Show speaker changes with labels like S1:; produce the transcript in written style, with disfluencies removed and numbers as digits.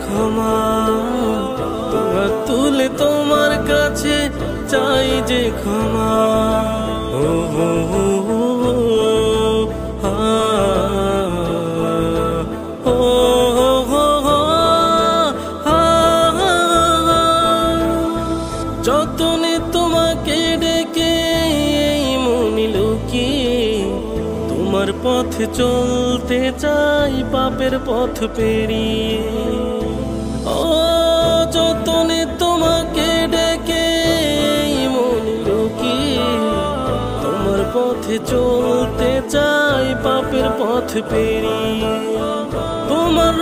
S1: ক্ষমা, তোমার তুলে তোমার কাছে চাই যে ক্ষমা। ও হো হো যতনে তোমাকে ডেকে মনে লুকিয়ে তোমার পথে চলতে চাই পাপের পথ পেরিয়ে। ও যতনে তোমাকে ডেকে মনে লুকিয়ে তোমার পথে চলতে চাই পাপের পথ পেরিয়ে। তোমার